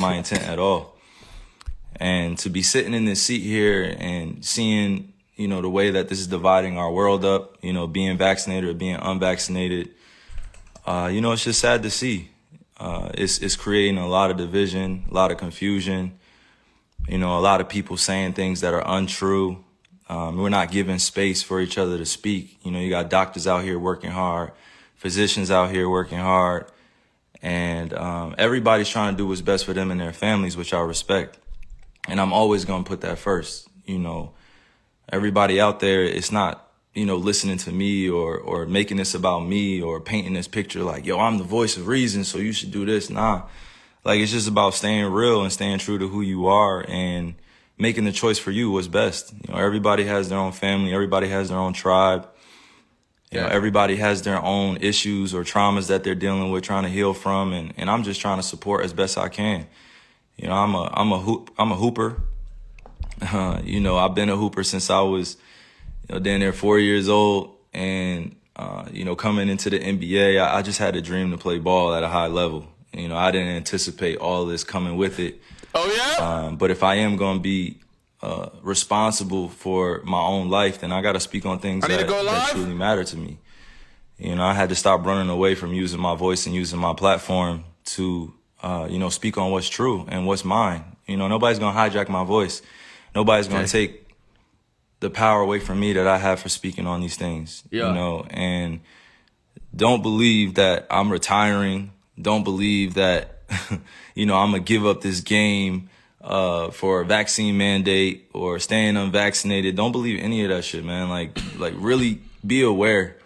my intent at all. And to be sitting in this seat here and seeing, the way that this is dividing our world up, being vaccinated or being unvaccinated, it's just sad to see. It's creating a lot of division, a lot of confusion, a lot of people saying things that are untrue. We're not giving space for each other to speak. You got doctors out here working hard, physicians out here working hard, and everybody's trying to do what's best for them and their families, which I respect. And I'm always going to put that first. Everybody out there, it's not, listening to me or making this about me or painting this picture like, yo, I'm the voice of reason, so you should do this. Nah, it's just about staying real and staying true to who you are and making the choice for you what's best. Everybody has their own family. Everybody has their own tribe. Everybody has their own issues or traumas that they're dealing with, trying to heal from. And I'm just trying to support as best I can. I'm a hooper. I've been a hooper since I was, down there 4 years old. And, coming into the NBA, I just had a dream to play ball at a high level. I didn't anticipate all this coming with it. Oh, yeah? But if I am going to be responsible for my own life, then I got to speak on things that truly matter to me. I had to stop running away from using my voice and using my platform to, speak on what's true and what's mine. Nobody's going to hijack my voice. Nobody's going to take the power away from me that I have for speaking on these things. And don't believe that I'm retiring. Don't believe that, I'm going to give up this game for a vaccine mandate or staying unvaccinated. Don't believe any of that shit, man. Like really be aware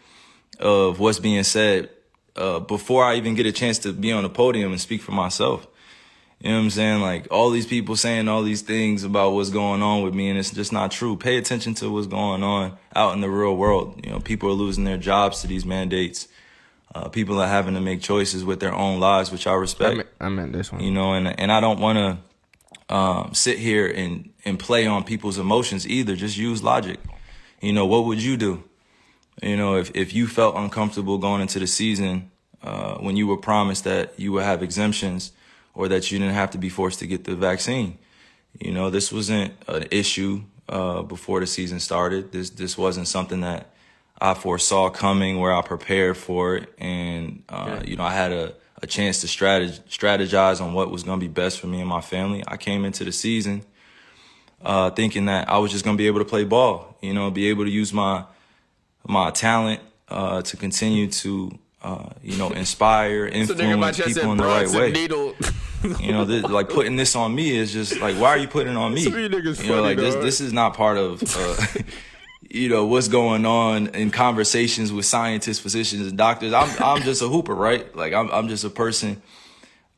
of what's being said before I even get a chance to be on the podium and speak for myself. You know what I'm saying? Like all these people saying all these things about what's going on with me, and it's just not true. Pay attention to what's going on out in the real world. People are losing their jobs to these mandates. People are having to make choices with their own lives, which I respect. I meant this one. And I don't want to sit here and play on people's emotions either. Just use logic. What would you do? If you felt uncomfortable going into the season when you were promised that you would have exemptions or that you didn't have to be forced to get the vaccine. This wasn't an issue before the season started. This wasn't something that I foresaw coming, where I prepared for it. And, I had a chance to strategize on what was going to be best for me and my family. I came into the season thinking that I was just going to be able to play ball, be able to use my talent to continue to inspire, influence people in the right way. Like putting this on me is just like, why are you putting it on me? This is not part of, what's going on in conversations with scientists, physicians, and doctors. I'm just a hooper, right? Like I'm just a person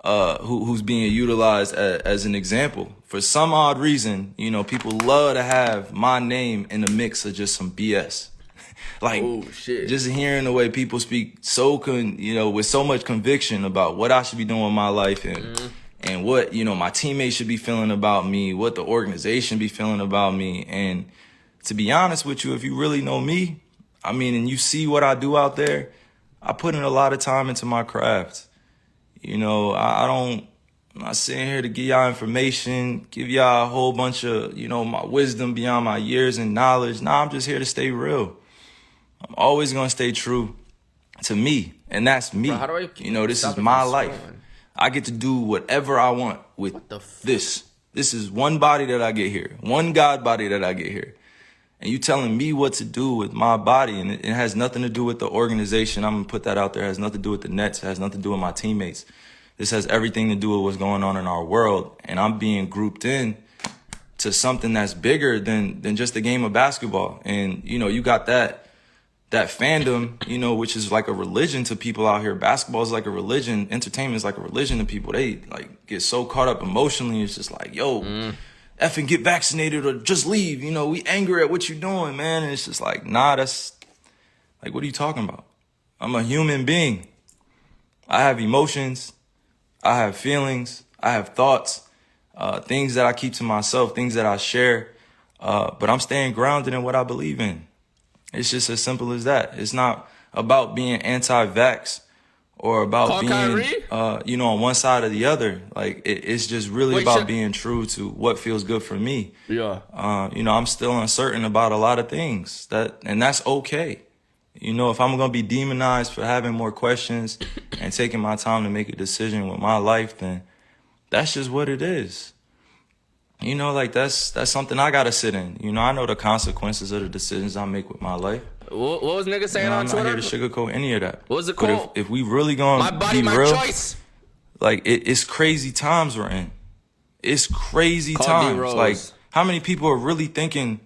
who's being utilized as an example. For some odd reason, people love to have my name in the mix of just some BS. Just hearing the way people speak with so much conviction about what I should be doing with my life and what, my teammates should be feeling about me, what the organization be feeling about me. And to be honest with you, if you really know me, and you see what I do out there, I put in a lot of time into my craft. I'm not sitting here to give y'all information, give y'all a whole bunch of, my wisdom beyond my years and knowledge. Nah, I'm just here to stay real. I'm always going to stay true to me, and that's me. Bro, how do I this is my life. I get to do whatever I want with this. This is one body that I get here, one God body that I get here. And you telling me what to do with my body, and it has nothing to do with the organization. I'm going to put that out there. It has nothing to do with the Nets. It has nothing to do with my teammates. This has everything to do with what's going on in our world, and I'm being grouped in to something that's bigger than just a game of basketball. And, you got that fandom, which is like a religion to people out here. Basketball is like a religion. Entertainment is like a religion to people. They get so caught up emotionally. It's just like, yo, effing get vaccinated or just leave. We angry at what you're doing, man. And it's just like, nah, that's like, what are you talking about? I'm a human being. I have emotions. I have feelings. I have thoughts, things that I keep to myself, things that I share. But I'm staying grounded in what I believe in. It's just as simple as that. It's not about being anti-vax or about Call being, Kyrie? you know, on one side or the other. Like, it's just really Wait, about being true to what feels good for me. Yeah. You know, I'm still uncertain about a lot of things, and that's okay. You know, if I'm going to be demonized for having more questions and taking my time to make a decision with my life, then that's just what it is. You know, like, that's something I got to sit in. You know, I know the consequences of the decisions I make with my life. What was nigga saying You know, on I'm Twitter? not here to sugarcoat any of that. What was the But quote? if we really going My to body, be my real, choice. like, it's crazy times we're in. It's crazy Call times. D-Rose. Like, how many people are really thinking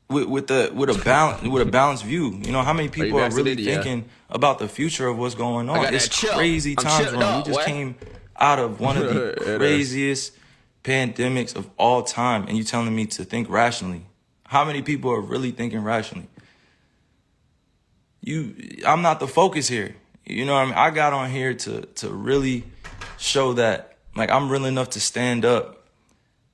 with a balanced view? You know, how many people are really thinking about the future of what's going on? It's crazy times we're in. We just came out of one of the craziest pandemics of all time, and you telling me to think rationally. How many people are really thinking rationally? I'm not the focus here. You know what I mean? I got on here to really show that, like, I'm real enough to stand up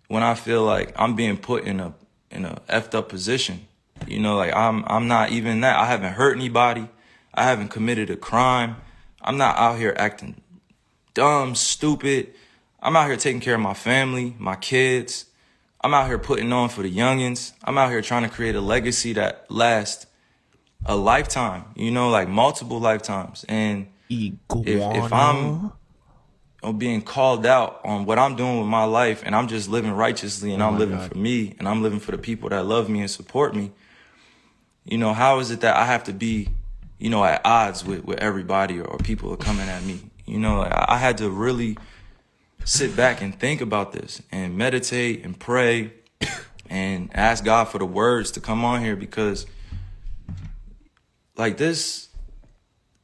when I feel like I'm being put in a effed up position. You know, like, I'm not even that. I haven't hurt anybody. I haven't committed a crime. I'm not out here acting dumb, stupid. I'm out here taking care of my family, my kids. I'm out here putting on for the youngins. I'm out here trying to create a legacy that lasts a lifetime, you know, like multiple lifetimes. And if I'm being called out on what I'm doing with my life, and I'm just living righteously, and I'm living for me, and I'm living for the people that love me and support me, you know, how is it that I have to be, you know, at odds with everybody, or people are coming at me? You know, like, I had to really sit back and think about this and meditate and pray and ask God for the words to come on here, because, like, this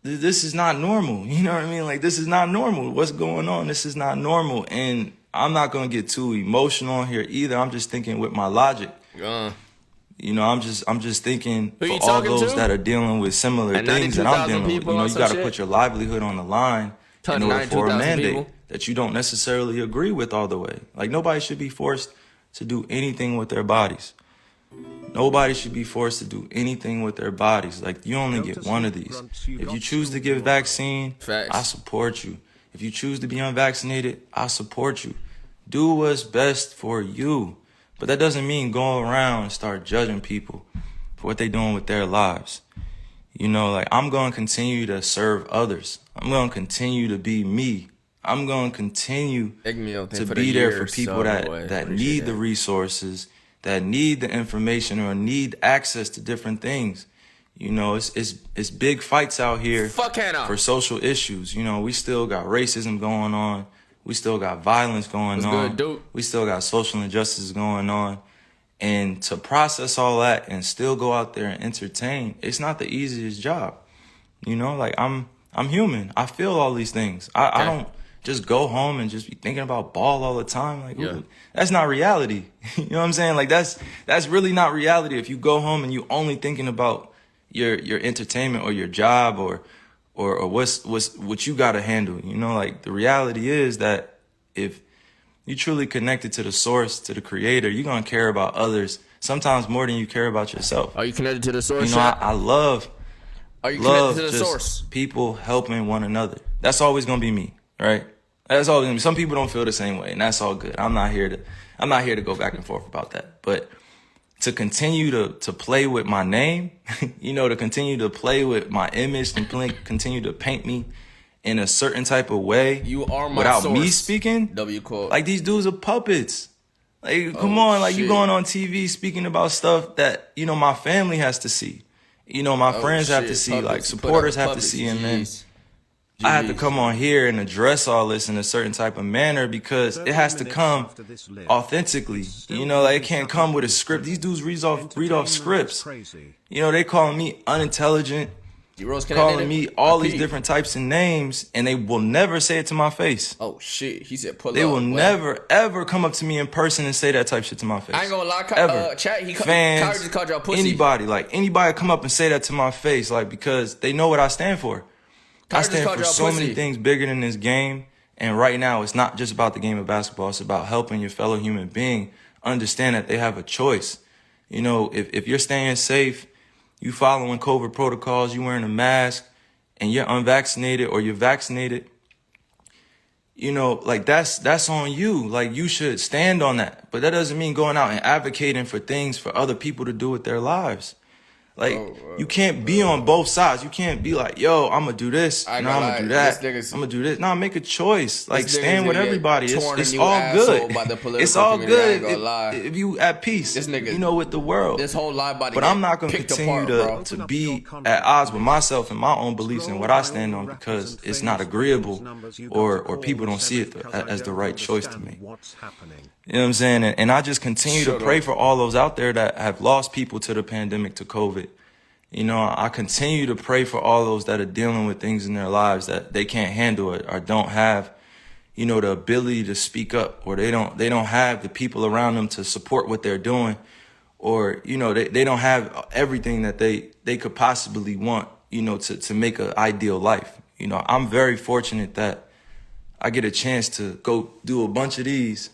is not normal. You know what I mean? Like, this is not normal. What's going on? This is not normal. And I'm not going to get too emotional here either. I'm just thinking with my logic. You know, I'm just thinking for all those that are dealing with similar things that I'm dealing with. You know, you got to put your livelihood on the line in order for a mandate that you don't necessarily agree with all the way. Like, nobody should be forced to do anything with their bodies. Nobody should be forced to do anything with their bodies. Like, you only get one of these. If you choose to get vaccine, I support you. If you choose to be unvaccinated, I support you. Do what's best for you. But that doesn't mean go around and start judging people for what they're doing with their lives. You know, like, I'm going to continue to serve others. I'm going to continue to be me. I'm going to continue to be there for people that need the resources, that need the information, or need access to different things. You know, it's big fights out here for social issues. You know, we still got racism going on. We still got violence going on. We still got social injustices going on. And to process all that and still go out there and entertain, it's not the easiest job. You know, like, I'm human. I feel all these things. I don't just go home and just be thinking about ball all the time. Like, that's not reality. You know what I'm saying? Like, that's really not reality. If you go home and you only thinking about your entertainment or your job or what you got to handle. You know, like, the reality is that if you truly connected to the source, to the creator, you're going to care about others sometimes more than you care about yourself. Are you connected to the source? You know, I love connected to the source? People helping one another. That's always going to be me, right? That's always going to be. Some people don't feel the same way, and that's all good. I'm not here to go back and forth about that. But to continue to play with my name, you know, to continue to play with my image and continue to paint me in a certain type of way, you are my without source. me speaking. W quote. Like, these dudes are puppets. Like, come on, like, you going on TV speaking about stuff that, you know, my family has to see. You know, my friends have to see, puppets. Like, supporters have to see, and then I have to come on here and address all this in a certain type of manner, because it has to come authentically. You know, like, it can't come with a script. These dudes read off scripts. You know, they calling me unintelligent, calling me all these different types of names, and they will never say it to my face. Oh shit, he said pull up. They will never ever come up to me in person and say that type shit to my face. I ain't gonna lie, ever. Chat, fans, Kyrie just called y'all pussy. Anybody come up and say that to my face, like, because they know what I stand for. I stand for so many things bigger than this game. And right now, it's not just about the game of basketball. It's about helping your fellow human being understand that they have a choice. You know, if you're staying safe, you following COVID protocols, you wearing a mask, and you're unvaccinated or you're vaccinated, you know, like that's on you. Like you should stand on that. But that doesn't mean going out and advocating for things for other people to do with their lives. Like, you can't be on both sides. You can't be like, yo, I'm going to do this. No, I'm going to do that. I'm going to do this. No, make a choice. Like, stand with everybody. It's all good. It's all good if you at peace, you know, with the world. This whole lie body. But I'm not going to continue to be at odds with myself and my own beliefs and what I stand on because it's not agreeable or people don't see it as the right choice to me. You know what I'm saying? And I just continue to pray for all those out there that have lost people to the pandemic, to COVID. You know, I continue to pray for all those that are dealing with things in their lives that they can't handle it or don't have, you know, the ability to speak up, or they don't have the people around them to support what they're doing, or, you know, they don't have everything that they could possibly want, you know, to make an ideal life. You know, I'm very fortunate that I get a chance to go do a bunch of these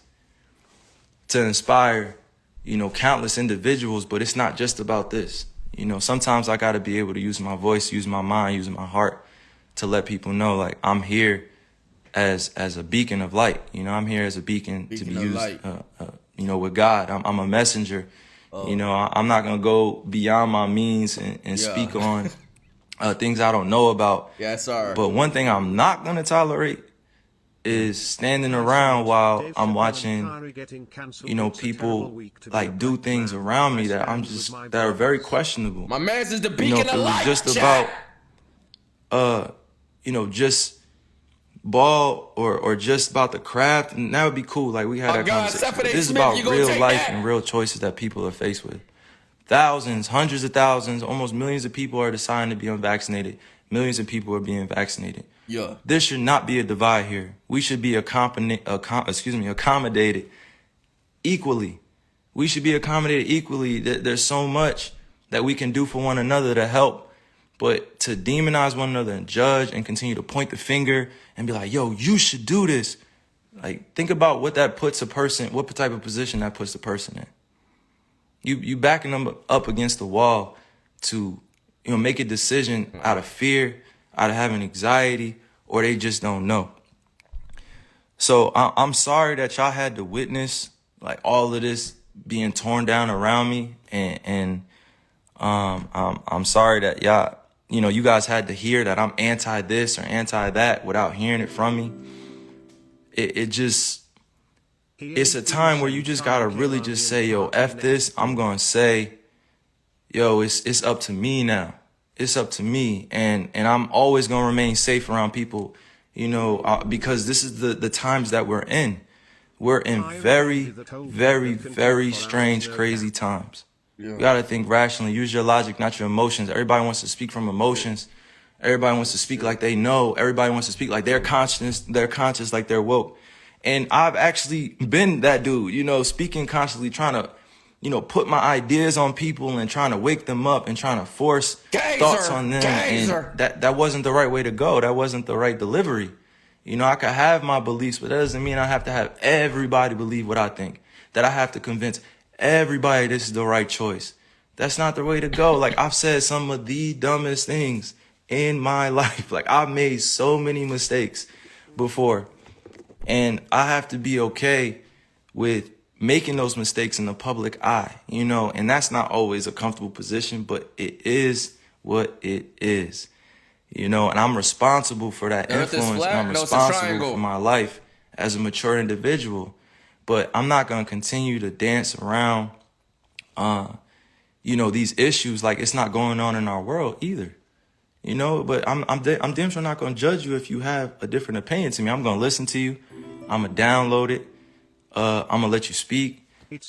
to inspire, you know, countless individuals, but it's not just about this. You know, sometimes I got to be able to use my voice, use my mind, use my heart to let people know, like, I'm here as a beacon of light. You know, I'm here as a beacon to be used, you know, with God. I'm a messenger. You know, I'm not going to go beyond my means and speak on things I don't know about. Yes, sir. But one thing I'm not going to tolerate is standing around while I'm watching, you know, people like do things around me that that are very questionable. My man's is the beacon, you know, if it was just about, you know, just ball or just about the craft, and that would be cool. Like, we had that conversation. But this is about real life and real choices that people are faced with. Thousands, hundreds of thousands, almost millions of people are deciding to be unvaccinated. Millions of people are being vaccinated. Yeah. There should not be a divide here. We should be accommodated equally. We should be accommodated equally. There's so much that we can do for one another to help, but to demonize one another and judge and continue to point the finger and be like, yo, you should do this. Like, think about what that puts a person, what type of position that puts the person in. You backing them up against the wall to, you know, make a decision out of fear, out of having anxiety, or they just don't know. So I'm sorry that y'all had to witness like all of this being torn down around me, and I'm sorry that y'all, you know, you guys had to hear that I'm anti this or anti that without hearing it from me. It's a time where you just gotta really just say, yo, F this. I'm gonna say, yo, it's up to me now. It's up to me, and I'm always gonna remain safe around people, you know, because this is the times that we're in. We're in very, very, very strange, crazy times. Yeah. You gotta think rationally. Use your logic, not your emotions. Everybody wants to speak from emotions. Everybody wants to speak like they know. Everybody wants to speak like they're conscious, like they're woke. And I've actually been that dude, you know, speaking consciously, trying to, you know, put my ideas on people and trying to wake them up and trying to force thoughts on them. And that wasn't the right way to go. That wasn't the right delivery. You know, I could have my beliefs, but that doesn't mean I have to have everybody believe what I think, that I have to convince everybody this is the right choice. That's not the way to go. Like, I've said some of the dumbest things in my life. Like, I've made so many mistakes before, and I have to be okay with making those mistakes in the public eye, you know, and that's not always a comfortable position, but it is what it is, you know, and I'm responsible for that influence, and I'm responsible for my life as a mature individual, but I'm not going to continue to dance around, you know, these issues like it's not going on in our world either, you know, but I'm damn sure not going to judge you if you have a different opinion to me. I'm going to listen to you. I'm going to download it. I'm gonna let you speak.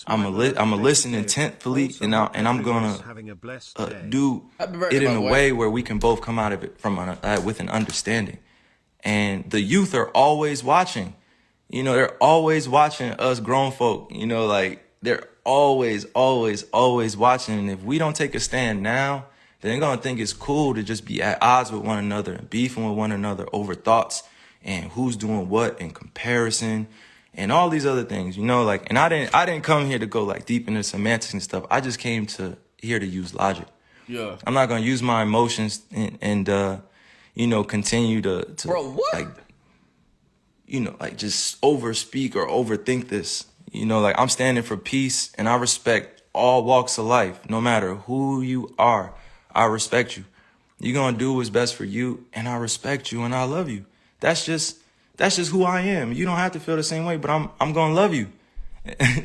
I'm gonna listen intentfully, and I'm gonna do it in a way where we can both come out of it with an understanding. And the youth are always watching. You know, they're always watching us grown folk. You know, like they're always watching. And if we don't take a stand now, then they're gonna think it's cool to just be at odds with one another and beefing with one another over thoughts and who's doing what in comparison. And all these other things, you know, like, and I didn't come here to go like deep into semantics and stuff. I just came here to use logic. Yeah. I'm not going to use my emotions and continue to Bro, what? like, like just overspeak or overthink this. Like I'm standing for peace, and I respect all walks of life, no matter who you are. I respect you. You're gonna do what's best for you, and I respect you and I love you. That's just who I am. You don't have to feel the same way, but I'm gonna love you.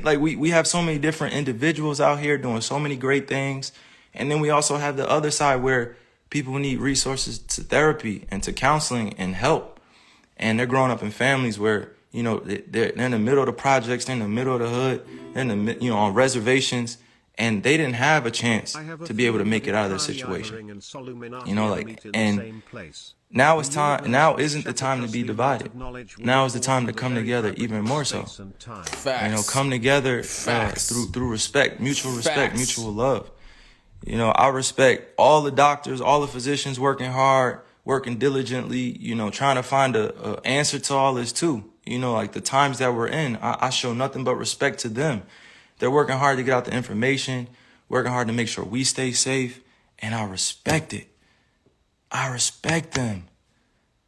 Like we have so many different individuals out here doing so many great things. And then we also have the other side where people need resources to therapy and to counseling and help. And they're growing up in families where, they're in the middle of the projects, they're in the middle of the hood, they're in the, on reservations, and they didn't have a chance to be able to make it out of their situation. And now it's time. Now isn't the time to be divided. Now is the time to come together even more so. Facts. Come together through respect, mutual respect, mutual love. I respect all the doctors, all the physicians working hard, working diligently, trying to find a answer to all this too. Like the times that we're in, I show nothing but respect to them. They're working hard to get out the information, working hard to make sure we stay safe, and I respect it. I respect them,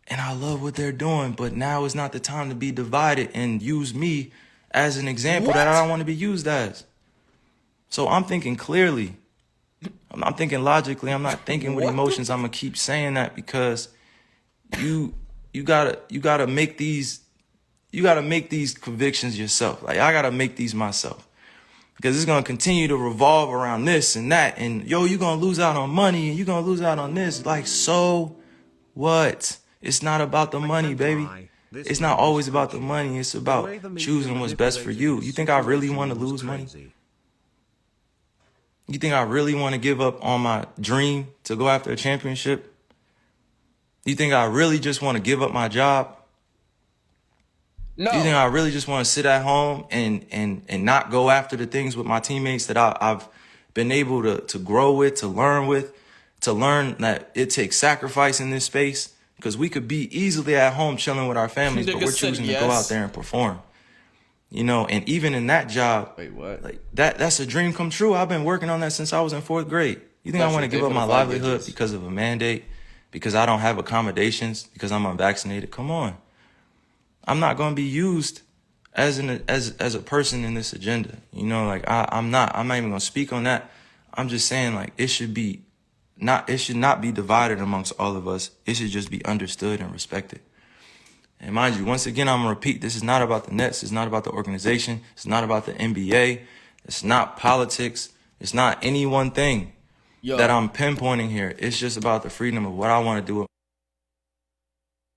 and I love what they're doing, but now is not the time to be divided and use me as an example that I don't want to be used as. So I'm thinking clearly. I'm thinking logically. I'm not thinking with emotions. I'm gonna keep saying that because you gotta make these convictions yourself. Like I gotta make these myself. Because it's going to continue to revolve around this and that. And, you're going to lose out on money and you're going to lose out on this. Like, so what? It's not about the money, baby. It's not always about the money. It's about choosing what's best for you. You think I really want to lose money? You think I really want to give up on my dream to go after a championship? You think I really just want to give up my job? No. Do you think I really just want to sit at home and not go after the things with my teammates that I've been able to grow with, to learn that it takes sacrifice in this space? Because we could be easily at home chilling with our families, but we're choosing to go out there and perform. And even in that job, wait, what? Like that's a dream come true. I've been working on that since I was in 4th grade. You think I want to give up my livelihood because of a mandate, because I don't have accommodations, because I'm unvaccinated? Come on. I'm not going to be used as a person in this agenda. I'm not even going to speak on that. I'm just saying like it should not be divided amongst all of us. It should just be understood and respected. And mind you, once again, I'm going to repeat, this is not about the Nets. It's not about the organization. It's not about the NBA. It's not politics. It's not any one thing that I'm pinpointing here. It's just about the freedom of what I want to do.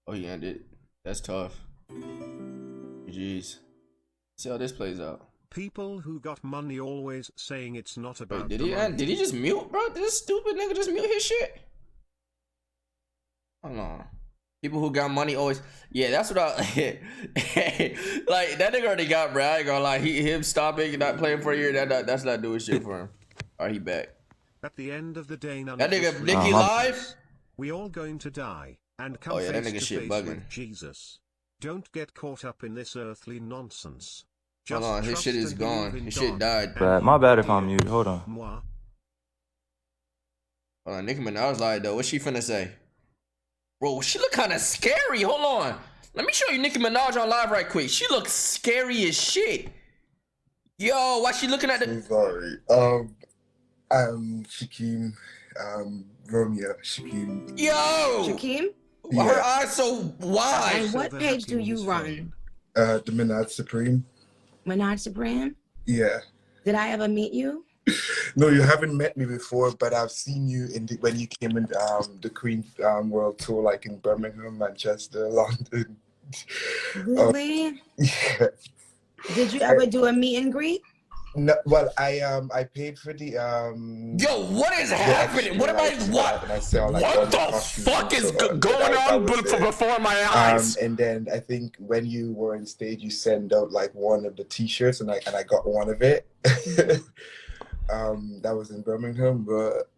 Oh, you ended. That's tough. Jeez. See how this plays out. People who got money always saying it's not about. Wait, did he just mute, bro? Did this stupid nigga just mute his shit? Hold on. People who got money always. Yeah, that's what I. Like that nigga already got, bro. I ain't gonna lie. Him stopping and not playing for a year. That's not doing shit for him. Alright, he back. At the end of the day, none that of nigga Nicky live. We all going to die and come that face nigga to shit face bugging. with Jesus. Don't get caught up in this earthly nonsense. Just hold on, his shit is gone. His shit died. My bad if I'm muted. Hold on. Hold on, Nicki Minaj lied though. What she finna say? Bro, she look kind of scary. Hold on. Let me show you Nicki Minaj on live right quick. She looks scary as shit. Yo, why she looking at the... Sorry. Shaquem, Romeo, Shaquem. Yo! Shaquem? Yeah. Her eyes so wide. And what page do you run? The Minaj Supreme. Minaj Supreme? Yeah. Did I ever meet you? No, you haven't met me before, but I've seen you when you came in the Queen World Tour, like in Birmingham, Manchester, London. Really? Yeah. Did you ever do a meet and greet? No, well, I paid for the Yo, what is happening? What am I? What? What the fuck is going on before my eyes? And then I think when you were on stage, you sent out like one of the T-shirts, and I got one of it. That was in Birmingham, but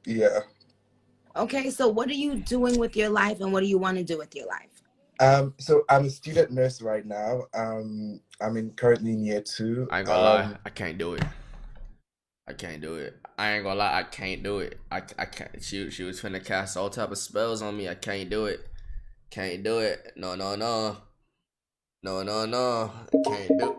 yeah. Okay, so what are you doing with your life, and what do you want to do with your life? So I'm a student nurse right now. I'm currently in year 2. I ain't gonna lie, I can't do it. I can't do it. I ain't gonna lie, I can't do it. I can't. She was finna cast all type of spells on me. I can't do it. Can't do it. No. Can't do.